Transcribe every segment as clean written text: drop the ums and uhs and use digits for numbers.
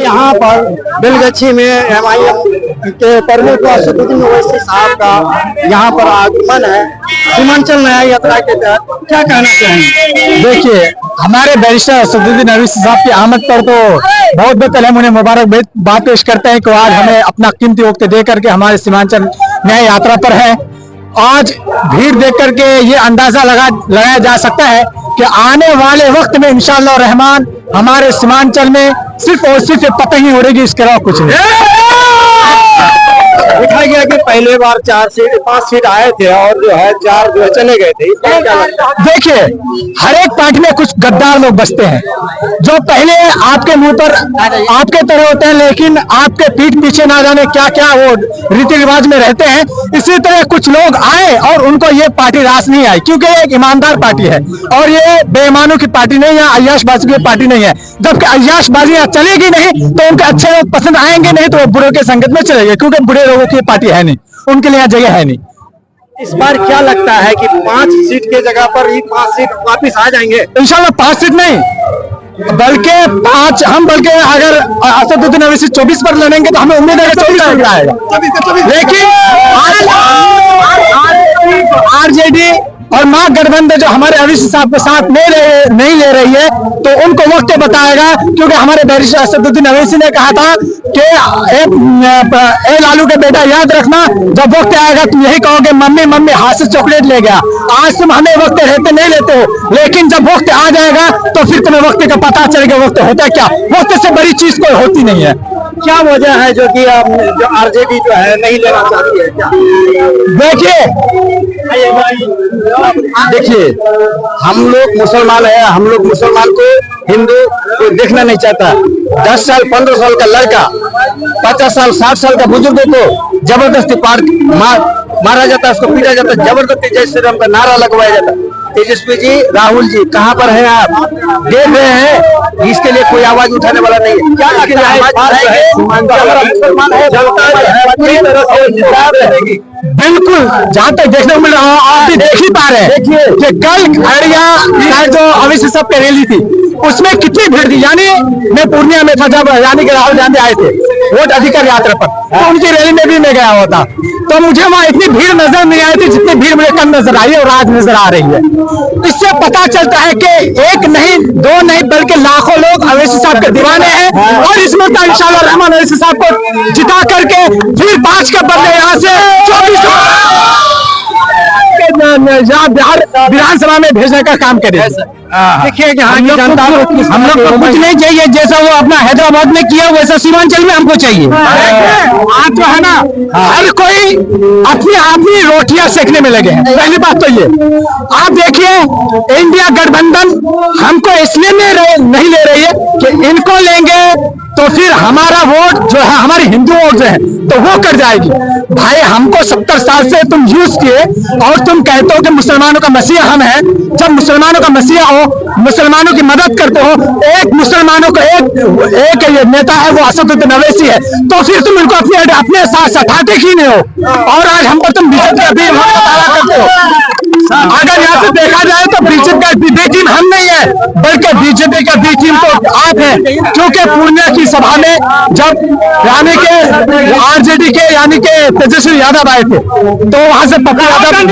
यहाँ पर बेलगच्छी में एमआईएम के प्रमुख असदुद्दीन ओवैसी साहब का यहाँ पर आगमन है सीमांचल न्याय यात्रा के तहत, क्या कहना चाहेंगे? देखिए, हमारे बैरिस्टर असदुद्दीन ओवैसी साहब की आमद पर तो बहुत बहुत हम उन्हें मुबारकबाद पेश करते हैं कि आज हमें अपना कीमती वक्त दे करके हमारे सीमांचल न्याय यात्रा पर है। आज भीड़ देख करके ये अंदाजा लगाया जा सकता है कि आने वाले वक्त में इंशाअल्लाह रहमान हमारे सीमांचल में सिर्फ और सिर्फ पतंग ही उड़ेगी, इसके अलावा कुछ नहीं। देखा गया कि पहले बार 5 सीट आए थे और जो है 4 जो है चले गए थे, इसमें क्या लगता है? देखिए, हर एक पार्टी में कुछ गद्दार लोग बसते हैं जो पहले आपके मुंह पर आपके तरह होते हैं, लेकिन आपके पीठ पीछे ना जाने क्या क्या वो रीति रिवाज में रहते हैं। इसी तरह कुछ लोग आए और उनको ये पार्टी रास नहीं आई, क्योंकि ये एक ईमानदार पार्टी है और ये बेईमानों की पार्टी नहीं है, अय्याशबाजी की पार्टी नहीं है। जबकि अय्याशबाजी चलेगी नहीं तो उनके अच्छे लोग पसंद आएंगे नहीं, तो वो बुरे के संगत में चलेंगे, क्योंकि बुरे लोगों की पार्टी है नहीं, उनके लिए जगह है नहीं। इस बार क्या लगता है कि 5 सीट के जगह पर ही 5 सीट वापिस आ जाएंगे? इंशाल्लाह 5 सीट नहीं बल्कि 5 बल्कि अगर असदुद्दीन ओवैसी 24 पर लड़ेंगे तो हमें उम्मीद है कि 24 पर आएगा। लेकिन आरजेडी और महागठबंधन जो हमारे ओवैसी साहब के साथ नहीं ले रही है, तो उनको वक्त बताएगा, क्योंकि हमारे बैरिस्टर असदुद्दीन ओवैसी ने कहा था कि ए लालू के बेटा याद रखना, जब वक्त आएगा तुम यही कहोगे मम्मी मम्मी हाथ से चॉकलेट ले गया। आज तुम हमें वक्त रहते नहीं लेते हो, लेकिन जब वक्त आ जाएगा तो फिर तुम्हें वक्त का पता चलेगा वक्त होता है क्या। वक्त से बड़ी चीज कोई होती नहीं है। क्या वजह है जो कि जो आरजेडी जो है नहीं लेना चाहती है? क्या देखिए, हम लोग मुसलमान है, हम लोग मुसलमान को हिंदू को देखना नहीं चाहता। 10 साल 15 साल का लड़का 50 साल 60 साल का बुजुर्ग को जबरदस्ती मारा जाता है, उसको पीटा जाता है, जबरदस्ती जय श्री राम का नारा लगवाया जाता है। तेजस्वी जी, राहुल जी, कहाँ पर हैं आप? देख रहे हैं, इसके लिए कोई आवाज उठाने वाला नहीं है। क्या लगता है मुसलमान है, बिल्कुल, जहाँ तक देखने को मिल रहा है आप भी देख ही पा रहे हैं कि कल खगड़िया जो ओवैसी साहब की रैली थी उसमें कितनी भीड़ थी। यानी मैं पूर्णिया में था जब यानी कि राहुल गांधी आए थे वोट अधिकार यात्रा पर, तो उनकी रैली में भी मैं गया हुआ था, तो मुझे वहां इतनी भीड़ नजर नहीं आई थी जितनी भीड़ मुझे कम नजर आई है और आज नजर आ रही है। इससे पता चलता है कि एक नहीं दो नहीं बल्कि लाखों लोग ओवैसी साहब के दीवाने हैं और इसमें इंशाअल्लाह रहमान ओवैसी साहब को जिता करके फिर 5 के बदले यहाँ से 24 बिहार विधानसभा में भेजने का काम करें। देखिए कि हम लोग को कुछ नहीं चाहिए, जैसा वो अपना हैदराबाद में किया वैसा सीमांचल में हमको चाहिए। आज जो है ना, हर कोई अपनी रोटियां सेकने में लगे हैं। पहली बात तो ये आप देखिए, इंडिया गठबंधन हमको इसलिए नहीं ले रही है कि इनको लेंगे तो फिर हमारा वोट जो है, हमारी हिंदू वोट जो है तो वो कट जाएगी। भाई, हमको 70 साल से तुम यूज किए और तुम कहते हो कि मुसलमानों का मसीहा हम हैं। जब मुसलमानों का मसीहा हो, मुसलमानों की मदद करते हो, एक मुसलमानों का एक नेता है वो असदुद्दीन ओवैसी है, तो फिर तुम इनको अपने साथ सटाते क्यों नहीं हो? और आज हम पर तुम बीजेपी का भी करते हो। अगर यहाँ से देखा जाए तो बीजेपी का बी टीम हम नहीं है, बल्कि बीजेपी का बी टीम तो आप है, क्योंकि पूर्णिया की सभा में जब यानी के आरजेडी के यानी के तेजस्वी यादव आए थे तो वहां से पप्पू यादव वोट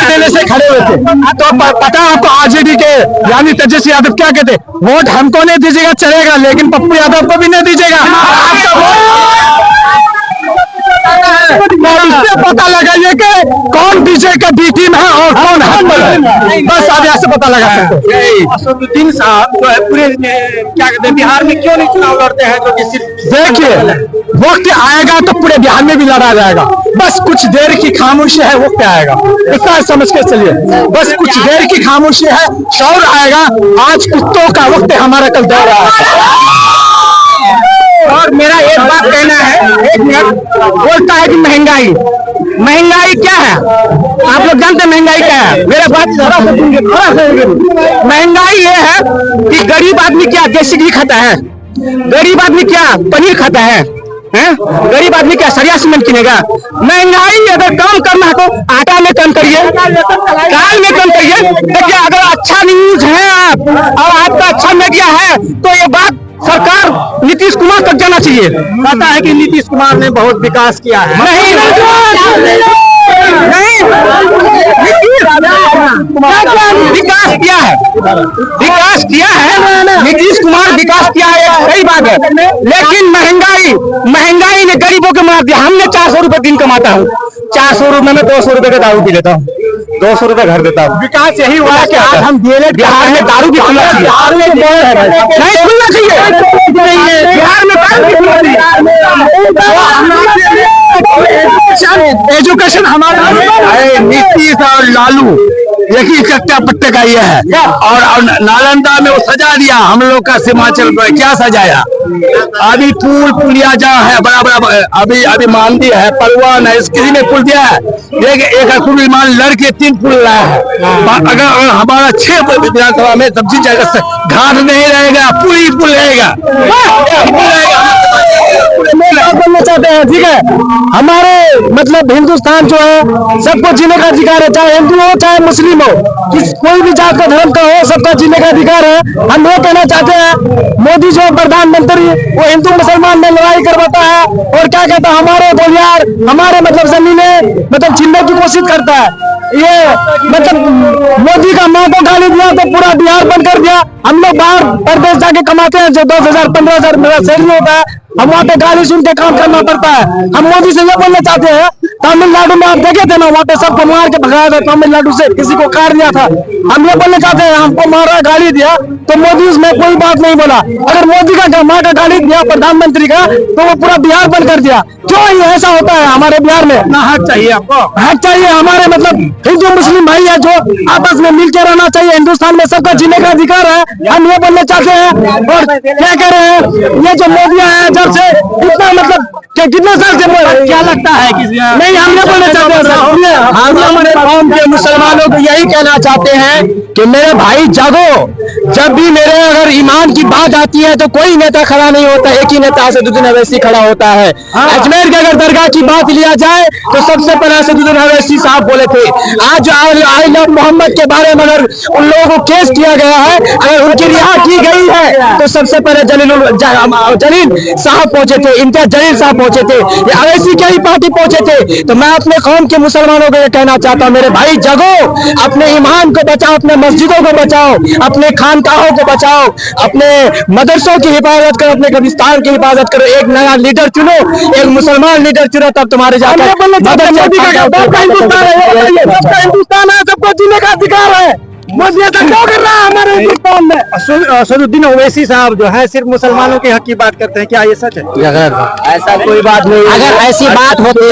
देने से खड़े हुए थे। तो पता आपको आरजेडी के यानी तेजस्वी यादव क्या कहते? वोट हमको नहीं दीजिएगा चलेगा, लेकिन पप्पू यादव को भी नहीं दीजिएगा। इससे पता लगाइए कि कौन बीजेपी का बी टीम है और कौन हम्बल है, बस आप यहाँ से पता लगा सकते हैं। असदुद्दीन साहब जो है पूरे क्या कहते हैं बिहार में क्यों नहीं चुनाव लड़ते हैं? जो कि देखिए, वक्त आएगा तो पूरे बिहार में भी लड़ा जाएगा, बस कुछ देर की खामोशी है, वक्त आएगा, इतना समझ के चलिए। बस कुछ देर की खामोशी है, शौर आएगा। आज कुत्तों का वक्त है, हमारा कल दौर रहा है। और मेरा एक बात कहना है, एक मिनट, बोलता है कि महंगाई क्या है? आप लोग जानते हैं महंगाई क्या है? मेरा बात थोड़ा सा महंगाई ये है कि गरीब आदमी क्या देसी घी खाता है, गरीब आदमी क्या पनीर खाता है, गरीब आदमी क्या सरिया सीमेंट किनेगा? महंगाई अगर कम करना है तो आटा में कम करिए, दाल में कम करिए। देखिए, अगर अच्छा न्यूज है आप और आपका अच्छा मीडिया है तो ये बात सरकार नीतीश कुमार तक जाना चाहिए। कहता है कि नीतीश कुमार ने बहुत विकास किया है। नहीं विकास किया है, विकास किया है, नीतीश कुमार विकास किया है, सही बात है। लेकिन महंगाई ने गरीबों को मार दिया। हमने 400 रुपए दिन कमाता हूँ, 400 रुपए में 200 रुपए का दारू पी लेता हूँ, 200 रुपए घर देता हूँ। विकास यही हुआ है कि आज हम बिहार में दारू भी खुलना चाहिए, नहीं खुलना चाहिए, बिहार में दारू भी खुलना चाहिए। एजुकेशन हमारा नीतीश और लालू एक ही चट्टा पट्टे का ये है। और नालंदा में वो सजा दिया हम लोग का सीमांचल में, क्या सजाया? अभी पुलिया जहाँ है बड़ा बड़ा, अभी मानदी है, परवान है, किसी ने पुल दिया है। एक पुल मान लड़के 3 पुल लाया है। अगर हमारा 6 विधानसभा में सब्जी जगह घाट नहीं रहेगा, पूरी पुल रहेगा। बोलना चाहते हैं, ठीक है, हमारे मतलब हिंदुस्तान जो है सबको जीने का अधिकार है, चाहे हिंदू हो चाहे मुस्लिम हो, कोई भी जात का धर्म का हो, सबका जीने का अधिकार है। हम ये कहना चाहते हैं मोदी जो प्रधानमंत्री वो हिंदू मुसलमान में लड़ाई करवाता है और क्या कहता है हमारे बोलियार हमारे मतलब जमीनें मतलब छीनने की कोशिश करता है। ये मतलब मोदी का माँ को गाली दिया तो पूरा बिहार बंद कर दिया। हम लोग बाहर प्रदेश जाके कमाते हैं, जो 10,000 15,000 मेरा सैलरी होता है, हम वहाँ पे गाली सुन के काम करना पड़ता है। हम मोदी से ये बोलना चाहते हैं, तमिलनाडु में आप देखे थे ना, वहाँ पे सबको मार के भगाया था, तमिलनाडु से किसी को कार दिया था। हम ये बोलना चाहते हैं, हमको मारा गाली दिया तो मोदी उसमें कोई बात नहीं बोला। अगर मोदी का माँ का गाली दिया प्रधानमंत्री का तो वो पूरा बिहार बंद कर दिया। क्यों ये ऐसा होता है हमारे बिहार में? ना हक चाहिए आपको, हक चाहिए। हमारे मतलब हिंदू मुस्लिम भाई है जो आपस में मिलकर रहना चाहिए। हिंदुस्तान में सबका जीने का अधिकार है, हम ये बोलना चाहते हैं। और क्या कह रहे हैं ये जो मोदी है जब से इतना मतलब कितने साल से क्या लगता है कि नहीं, हम ये बोलना चाहते हैं, हम हमारे कौम के मुसलमानों को यही कहना चाहते हैं कि मेरे भाई जागो। जब भी मेरे अगर ईमान की बात आती है तो कोई नेता खड़ा नहीं होता, एक ही नेता असदुद्दीन अवैसी खड़ा होता है। अजमेर के अगर दरगाह की बात लिया जाए तो सबसे पहले असदुद्दीन अवैसी साहब बोले थे। आज आई लव मोहम्मद के बारे में अगर उन लोगों को केस किया गया है, अगर उनकी रिहा की गई है तो सबसे पहले जलील साहब पहुंचे थे, इम्तियाज जलील साहब पहुंचे थे, ये अवैसी की ही पार्टी पहुंचे थे। तो मैं अपने कौम के मुसलमानों को ये कहना चाहता हूँ, मेरे भाई जगो, अपने ईमान को बचाओ, अपने मस्जिदों को बचाओ, अपने खानकाहों को बचाओ, अपने मदरसों की हिफाजत करो, अपने कब्रिस्तान की हिफाजत करो। एक नया लीडर चुनो, एक मुसलमान लीडर चुनो, तब तुम्हारे जाकर हिंदुस्तान है, सबको जीने का अधिकार है। मोदी ऐसा क्यों कर रहा है हमारे हिंदुस्तान में? असदुद्दीन ओवैसी साहब जो है सिर्फ मुसलमानों के हक की बात करते हैं, क्या ये सच है? ऐसा कोई बात नहीं। अगर ऐसी बात होती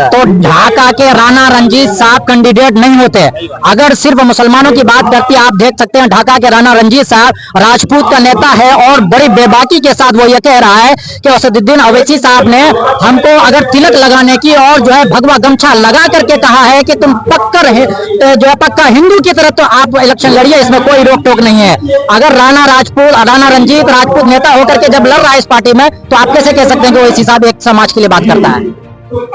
तो ढाका के राणा रंजीत साहब कैंडिडेट नहीं होते। अगर सिर्फ मुसलमानों की बात करती, आप देख सकते हैं ढाका के राणा रंजीत साहब राजपूत का नेता है और बड़ी बेबाकी के साथ वो ये कह रहा है कि असदुद्दीन ओवैसी साहब ने हमको अगर तिलक लगाने की और जो है भगवा गमछा लगा करके कहा है कि तुम पक्का हिंदू की तरह तो आप इलेक्शन लड़िए, इसमें कोई रोक टोक नहीं है। अगर राणा रंजीत राजपूत नेता होकर के जब लड़ रहा है इस पार्टी में, तो आप कैसे कह सकते हैं कि ओवैसी साहब एक समाज के लिए बात करता है?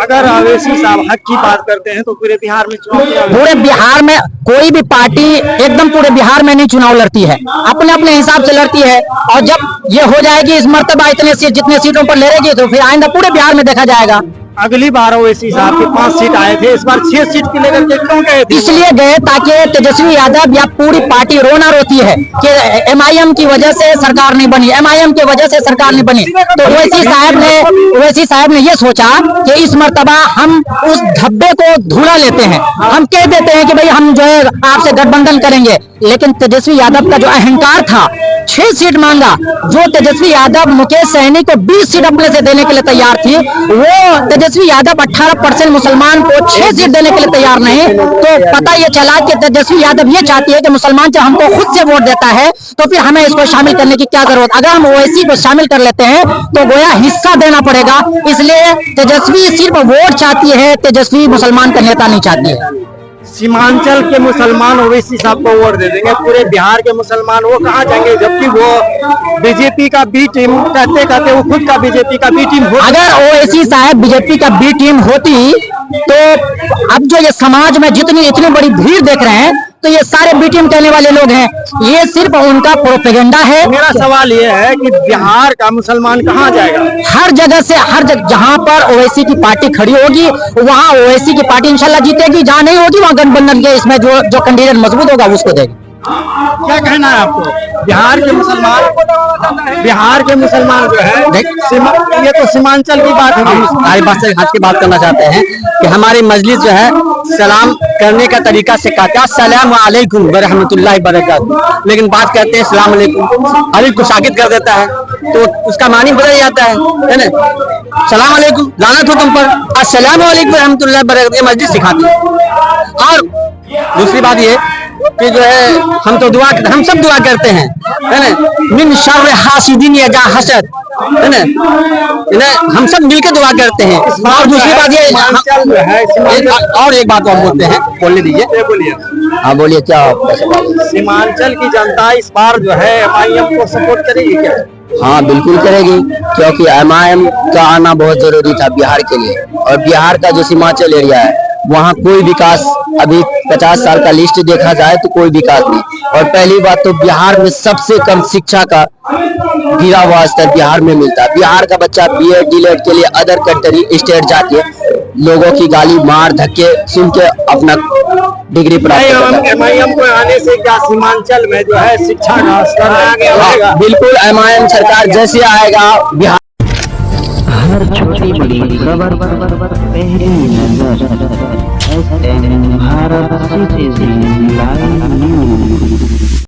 अगर ओवैसी साहब हक की बात करते हैं तो पूरे बिहार में पूरे बिहार में कोई भी पार्टी एकदम पूरे बिहार में नहीं चुनाव लड़ती है, अपने अपने हिसाब से लड़ती है। और जब ये हो जाएगी इस मर्तबा इतने जितने सीटों पर लड़ेगी तो फिर आइंदा पूरे बिहार में देखा जाएगा। अगली बार ओवैसी साहब के 5 सीट आए थे, इस बार 6 सीट के लेकर के क्यों गए थे? इसलिए गए ताकि तेजस्वी यादव या पूरी पार्टी रोना रोती है कि एमआईएम की वजह से सरकार नहीं बनी, एमआईएम की वजह से सरकार नहीं बनी। तो ओवैसी साहब ने ये सोचा कि इस मर्तबा हम उस धब्बे को धुला लेते हैं, हम कह देते हैं कि भाई हम जो है आपसे गठबंधन करेंगे। लेकिन तेजस्वी यादव का जो अहंकार था, 6 सीट मांगा। जो तेजस्वी यादव मुकेश सहनी को 20 सीट अपने से देने के लिए तैयार थी, वो तेजस्वी यादव 18% मुसलमान को 6 सीट देने के लिए तैयार नहीं। तो पता ये चला कि तेजस्वी यादव ये चाहती है कि मुसलमान जब हमको खुद से वोट देता है तो फिर हमें इसको शामिल करने की क्या जरूरत। अगर हम ओवैसी को शामिल कर लेते हैं तो गोया हिस्सा देना पड़ेगा। इसलिए तेजस्वी सिर्फ वोट चाहती है, तेजस्वी मुसलमान का नेता नहीं चाहती है। सीमांचल के मुसलमान ओवैसी साहब को वोट दे देंगे, पूरे बिहार के मुसलमान वो कहाँ जाएंगे? जबकि वो बीजेपी का बी टीम कहते वो खुद का बीजेपी का बी टीम हो। अगर ओवैसी साहब बीजेपी का बी टीम होती तो अब जो ये समाज में जितनी इतनी बड़ी भीड़ देख रहे हैं, तो ये सारे बीटीएम कहने वाले लोग हैं, ये सिर्फ उनका प्रोपेगेंडा है। मेरा सवाल ये है कि बिहार का मुसलमान कहाँ जाएगा? हर जगह से, हर जगह जहां पर ओवैसी की पार्टी खड़ी होगी वहां ओवैसी की पार्टी इंशाल्लाह जीतेगी, जहां नहीं होगी वहां गठबंधन के इसमें जो कैंडिडेट मजबूत होगा उसको देगी। क्या कहना है आपको? बिहार के मुसलमान जो है, ये तो सीमांचल की बात है। हम हमारी बात से हट के बात करना चाहते हैं कि हमारी मजलिस जो है सलाम करने का तरीका सिखाता है, अस्सलाम वालेकुम व रहमतुल्लाहि व बरकातहू, लेकिन बात करते हैं सलाम अलैकुम, अली को साकित कर देता है तो उसका मानी बदल जाता है ना। सलाम अलैकुम, लानत हो तुम पर, अस्सलाम वालेकुम व रहमतुल्लाहि व बरकातहू, ये मस्जिद सिखाती है। और दूसरी बात ये कि जो है हम सब दुआ करते हैं, है ना, मिन शर्र हासिदिन इज़ा हसद, है ना, हम सब मिलकर दुआ करते हैं। और दूसरी बात ये और एक बात और बोलते हैं, बोलने दीजिए। बोलिए। हाँ बोलिए, क्या सीमांचल की जनता इस बार जो है एमआईएम को सपोर्ट करेगी क्या? हाँ बिल्कुल करेगी, क्योंकि एमआईएम का आना बहुत जरूरी था बिहार के लिए। और बिहार का जो सीमांचल एरिया है वहाँ कोई विकास, अभी 50 साल का लिस्ट देखा जाए तो कोई विकास नहीं। और पहली बात तो बिहार में सबसे कम शिक्षा का गिरा हुआ स्तर बिहार में मिलता है। बिहार का बच्चा बीएड डीलेड के लिए अदर कंट्री स्टेट जाके लोगों की गाली मार धक्के सुन के अपना डिग्री प्राप्त करता है। एमआईएम को आने से क्या सीमांचल में जो है शिक्षा का स्तर आगे बढ़ेगा? बिल्कुल, एमआईएम सरकार जैसे आएगा बिहार हर छोटी बड़ी खबर पहली नजर SN Bharat citizen live news.